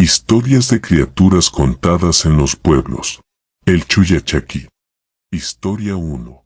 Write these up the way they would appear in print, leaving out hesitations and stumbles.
Historias de criaturas contadas en los pueblos. El Chuyachaquí. Historia 1.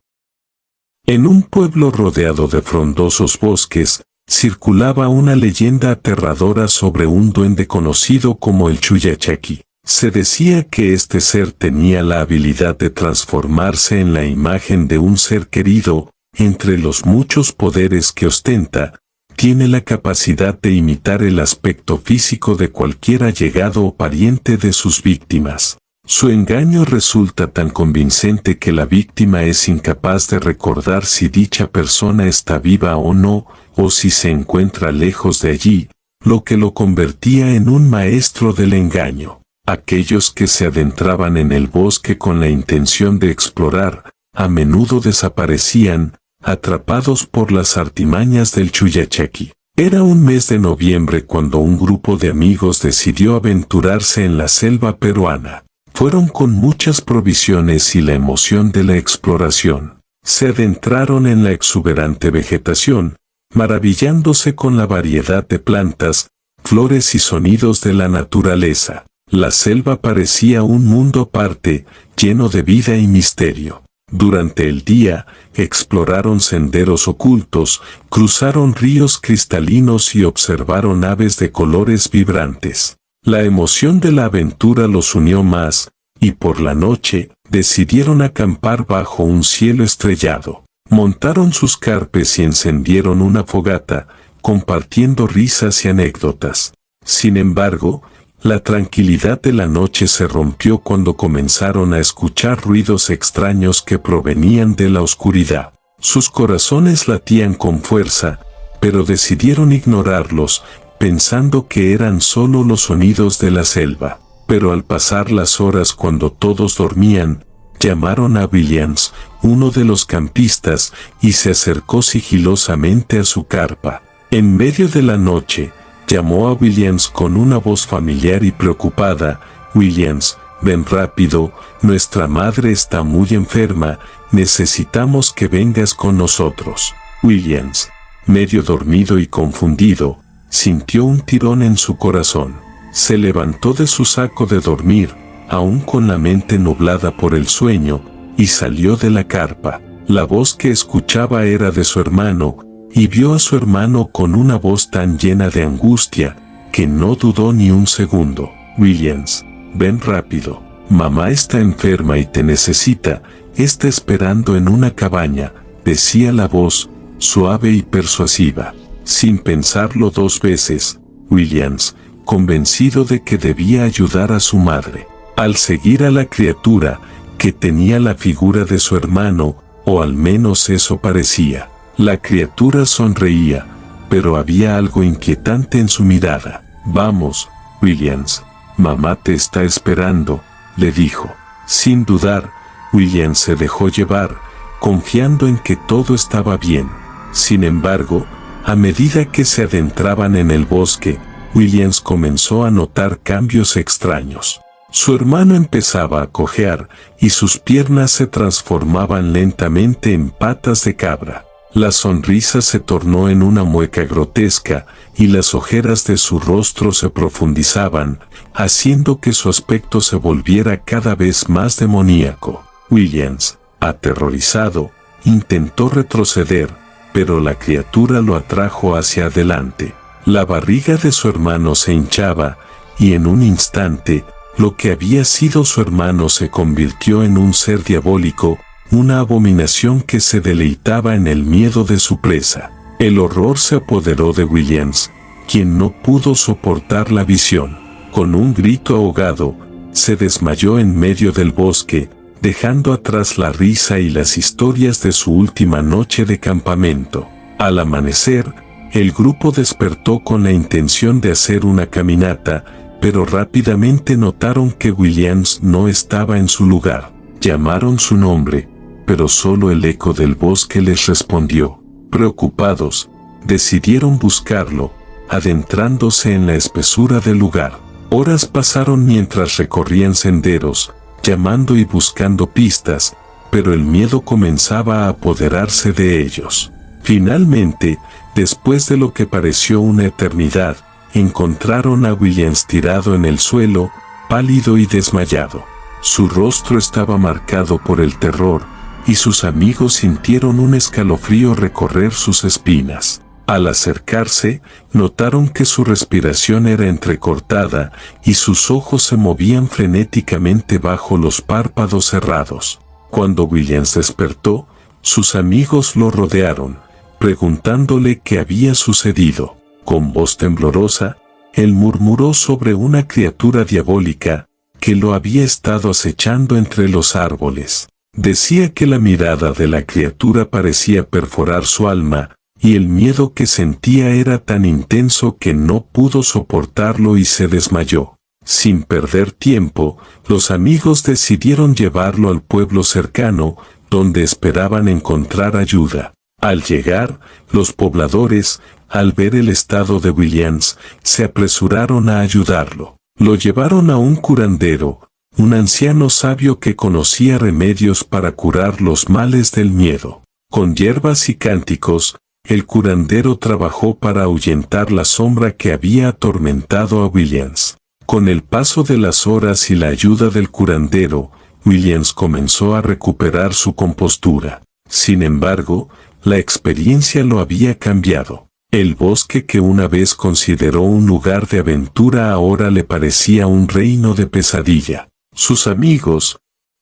En un pueblo rodeado de frondosos bosques, circulaba una leyenda aterradora sobre un duende conocido como el Chuyachaquí. Se decía que este ser tenía la habilidad de transformarse en la imagen de un ser querido. Entre los muchos poderes que ostenta, tiene la capacidad de imitar el aspecto físico de cualquier allegado o pariente de sus víctimas. Su engaño resulta tan convincente que la víctima es incapaz de recordar si dicha persona está viva o no, o si se encuentra lejos de allí, lo que lo convertía en un maestro del engaño. Aquellos que se adentraban en el bosque con la intención de explorar, a menudo desaparecían, atrapados por las artimañas del Chuyachaquí. Era un mes de noviembre cuando un grupo de amigos decidió aventurarse en la selva peruana. Fueron con muchas provisiones y la emoción de la exploración. Se adentraron en la exuberante vegetación, maravillándose con la variedad de plantas, flores y sonidos de la naturaleza. La selva parecía un mundo aparte, lleno de vida y misterio. Durante el día, exploraron senderos ocultos, cruzaron ríos cristalinos y observaron aves de colores vibrantes. La emoción de la aventura los unió más, y por la noche, decidieron acampar bajo un cielo estrellado. Montaron sus carpes y encendieron una fogata, compartiendo risas y anécdotas. Sin embargo, la tranquilidad de la noche se rompió cuando comenzaron a escuchar ruidos extraños que provenían de la oscuridad. Sus corazones latían con fuerza, pero decidieron ignorarlos, pensando que eran solo los sonidos de la selva. Pero al pasar las horas cuando todos dormían, llamaron a Williams, uno de los campistas, y se acercó sigilosamente a su carpa. En medio de la noche, llamó a Williams con una voz familiar y preocupada. «Williams, ven rápido, nuestra madre está muy enferma, necesitamos que vengas con nosotros». Williams, medio dormido y confundido, sintió un tirón en su corazón. Se levantó de su saco de dormir, aún con la mente nublada por el sueño, y salió de la carpa. La voz que escuchaba era de su hermano, y vio a su hermano con una voz tan llena de angustia, que no dudó ni un segundo. «Williams, ven rápido, mamá está enferma y te necesita, está esperando en una cabaña», decía la voz, suave y persuasiva. Sin pensarlo dos veces, Williams, convencido de que debía ayudar a su madre, al seguir a la criatura, que tenía la figura de su hermano, o al menos eso parecía. La criatura sonreía, pero había algo inquietante en su mirada. «Vamos, Williams, mamá te está esperando», le dijo. Sin dudar, Williams se dejó llevar, confiando en que todo estaba bien. Sin embargo, a medida que se adentraban en el bosque, Williams comenzó a notar cambios extraños. Su hermano empezaba a cojear, y sus piernas se transformaban lentamente en patas de cabra. La sonrisa se tornó en una mueca grotesca, y las ojeras de su rostro se profundizaban, haciendo que su aspecto se volviera cada vez más demoníaco. Williams, aterrorizado, intentó retroceder, pero la criatura lo atrajo hacia adelante. La barriga de su hermano se hinchaba, y en un instante, lo que había sido su hermano se convirtió en un ser diabólico, una abominación que se deleitaba en el miedo de su presa. El horror se apoderó de Williams, quien no pudo soportar la visión. Con un grito ahogado, se desmayó en medio del bosque, dejando atrás la risa y las historias de su última noche de campamento. Al amanecer, el grupo despertó con la intención de hacer una caminata, pero rápidamente notaron que Williams no estaba en su lugar. Llamaron su nombre, pero solo el eco del bosque les respondió. Preocupados, decidieron buscarlo, adentrándose en la espesura del lugar. Horas pasaron mientras recorrían senderos, llamando y buscando pistas, pero el miedo comenzaba a apoderarse de ellos. Finalmente, después de lo que pareció una eternidad, encontraron a Williams tirado en el suelo, pálido y desmayado. Su rostro estaba marcado por el terror, y sus amigos sintieron un escalofrío recorrer sus espinas. Al acercarse, notaron que su respiración era entrecortada y sus ojos se movían frenéticamente bajo los párpados cerrados. Cuando Williams despertó, sus amigos lo rodearon, preguntándole qué había sucedido. Con voz temblorosa, él murmuró sobre una criatura diabólica que lo había estado acechando entre los árboles. Decía que la mirada de la criatura parecía perforar su alma, y el miedo que sentía era tan intenso que no pudo soportarlo y se desmayó. Sin perder tiempo, los amigos decidieron llevarlo al pueblo cercano, donde esperaban encontrar ayuda. Al llegar, los pobladores, al ver el estado de Williams, se apresuraron a ayudarlo. Lo llevaron a un curandero, un anciano sabio que conocía remedios para curar los males del miedo. Con hierbas y cánticos, el curandero trabajó para ahuyentar la sombra que había atormentado a Williams. Con el paso de las horas y la ayuda del curandero, Williams comenzó a recuperar su compostura. Sin embargo, la experiencia lo había cambiado. El bosque que una vez consideró un lugar de aventura ahora le parecía un reino de pesadilla. Sus amigos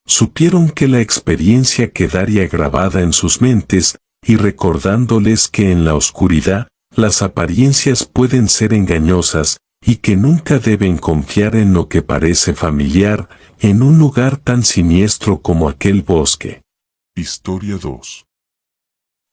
supieron que la experiencia quedaría grabada en sus mentes, y recordándoles que en la oscuridad, las apariencias pueden ser engañosas, y que nunca deben confiar en lo que parece familiar, en un lugar tan siniestro como aquel bosque. Historia 2.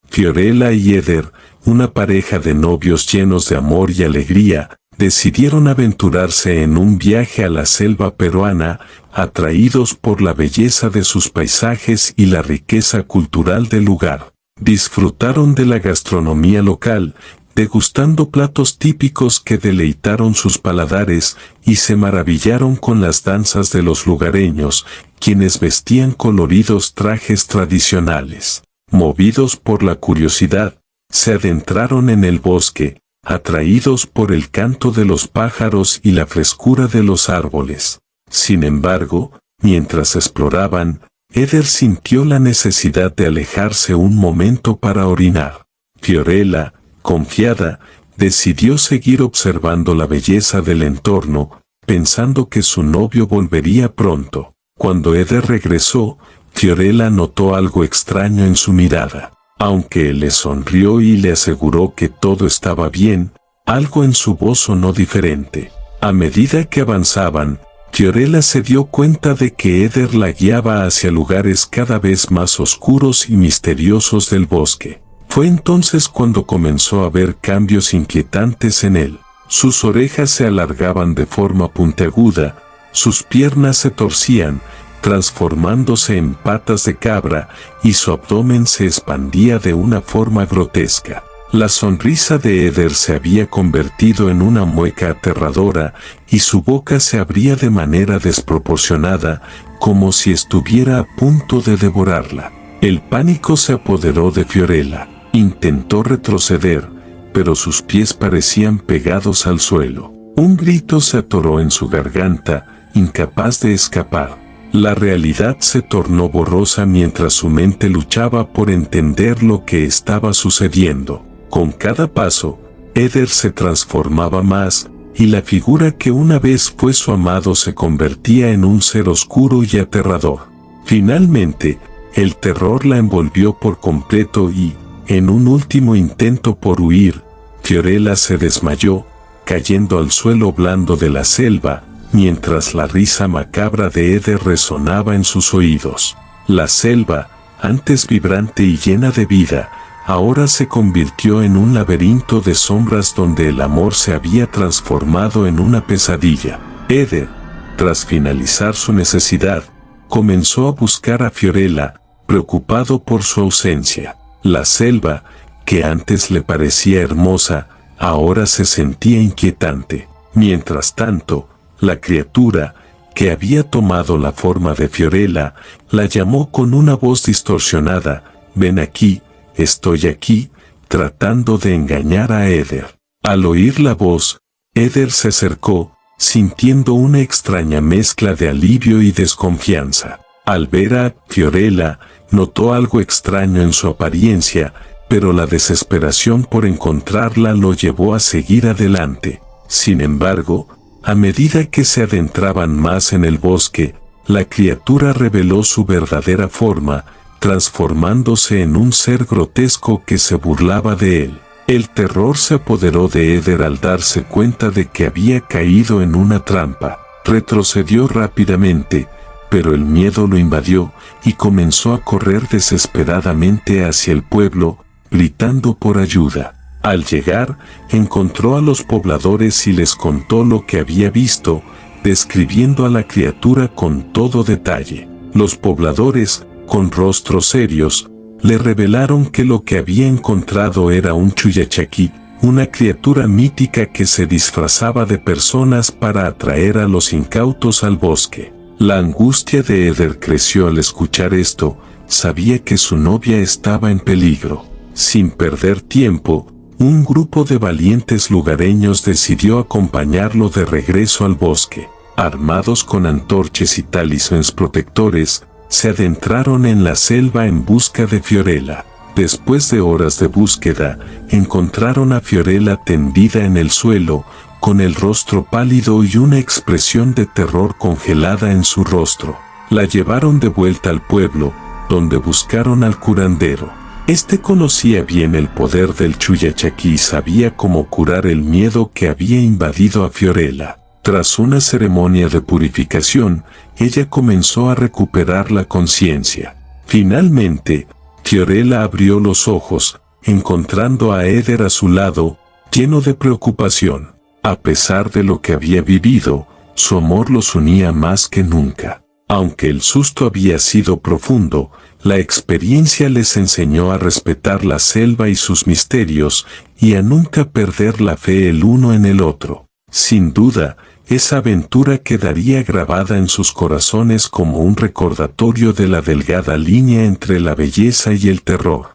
Fiorella y Eder, una pareja de novios llenos de amor y alegría, decidieron aventurarse en un viaje a la selva peruana, atraídos por la belleza de sus paisajes y la riqueza cultural del lugar. Disfrutaron de la gastronomía local, degustando platos típicos que deleitaron sus paladares, y se maravillaron con las danzas de los lugareños, quienes vestían coloridos trajes tradicionales. Movidos por la curiosidad, se adentraron en el bosque, atraídos por el canto de los pájaros y la frescura de los árboles. Sin embargo, mientras exploraban, Eder sintió la necesidad de alejarse un momento para orinar. Fiorella, confiada, decidió seguir observando la belleza del entorno, pensando que su novio volvería pronto. Cuando Eder regresó, Fiorella notó algo extraño en su mirada. Aunque él le sonrió y le aseguró que todo estaba bien, algo en su voz sonó diferente. A medida que avanzaban, Fiorella se dio cuenta de que Eder la guiaba hacia lugares cada vez más oscuros y misteriosos del bosque. Fue entonces cuando comenzó a ver cambios inquietantes en él. Sus orejas se alargaban de forma puntiaguda, sus piernas se torcían, transformándose en patas de cabra, y su abdomen se expandía de una forma grotesca. La sonrisa de Eder se había convertido en una mueca aterradora, y su boca se abría de manera desproporcionada, como si estuviera a punto de devorarla. El pánico se apoderó de Fiorella. Intentó retroceder, pero sus pies parecían pegados al suelo. Un grito se atoró en su garganta, incapaz de escapar. La realidad se tornó borrosa mientras su mente luchaba por entender lo que estaba sucediendo. Con cada paso, Eder se transformaba más, y la figura que una vez fue su amado se convertía en un ser oscuro y aterrador. Finalmente, el terror la envolvió por completo y, en un último intento por huir, Fiorella se desmayó, cayendo al suelo blando de la selva, mientras la risa macabra de Eder resonaba en sus oídos. La selva, antes vibrante y llena de vida, ahora se convirtió en un laberinto de sombras donde el amor se había transformado en una pesadilla. Eder, tras finalizar su necesidad, comenzó a buscar a Fiorella, preocupado por su ausencia. La selva, que antes le parecía hermosa, ahora se sentía inquietante. Mientras tanto, la criatura, que había tomado la forma de Fiorella, la llamó con una voz distorsionada: «Ven aquí, estoy aquí», tratando de engañar a Eder. Al oír la voz, Eder se acercó, sintiendo una extraña mezcla de alivio y desconfianza. Al ver a Fiorella, notó algo extraño en su apariencia, pero la desesperación por encontrarla lo llevó a seguir adelante. Sin embargo, a medida que se adentraban más en el bosque, la criatura reveló su verdadera forma, transformándose en un ser grotesco que se burlaba de él. El terror se apoderó de Eder al darse cuenta de que había caído en una trampa. Retrocedió rápidamente, pero el miedo lo invadió y comenzó a correr desesperadamente hacia el pueblo, gritando por ayuda. Al llegar, encontró a los pobladores y les contó lo que había visto, describiendo a la criatura con todo detalle. Los pobladores, con rostros serios, le revelaron que lo que había encontrado era un Chuyachaquí, una criatura mítica que se disfrazaba de personas para atraer a los incautos al bosque. La angustia de Eder creció al escuchar esto, sabía que su novia estaba en peligro. Sin perder tiempo, un grupo de valientes lugareños decidió acompañarlo de regreso al bosque. Armados con antorchas y talismanes protectores, se adentraron en la selva en busca de Fiorella. Después de horas de búsqueda, encontraron a Fiorella tendida en el suelo, con el rostro pálido y una expresión de terror congelada en su rostro. La llevaron de vuelta al pueblo, donde buscaron al curandero. Este conocía bien el poder del Chuyachaquí y sabía cómo curar el miedo que había invadido a Fiorella. Tras una ceremonia de purificación, ella comenzó a recuperar la conciencia. Finalmente, Fiorella abrió los ojos, encontrando a Eder a su lado, lleno de preocupación. A pesar de lo que había vivido, su amor los unía más que nunca. Aunque el susto había sido profundo, la experiencia les enseñó a respetar la selva y sus misterios, y a nunca perder la fe el uno en el otro. Sin duda, esa aventura quedaría grabada en sus corazones como un recordatorio de la delgada línea entre la belleza y el terror.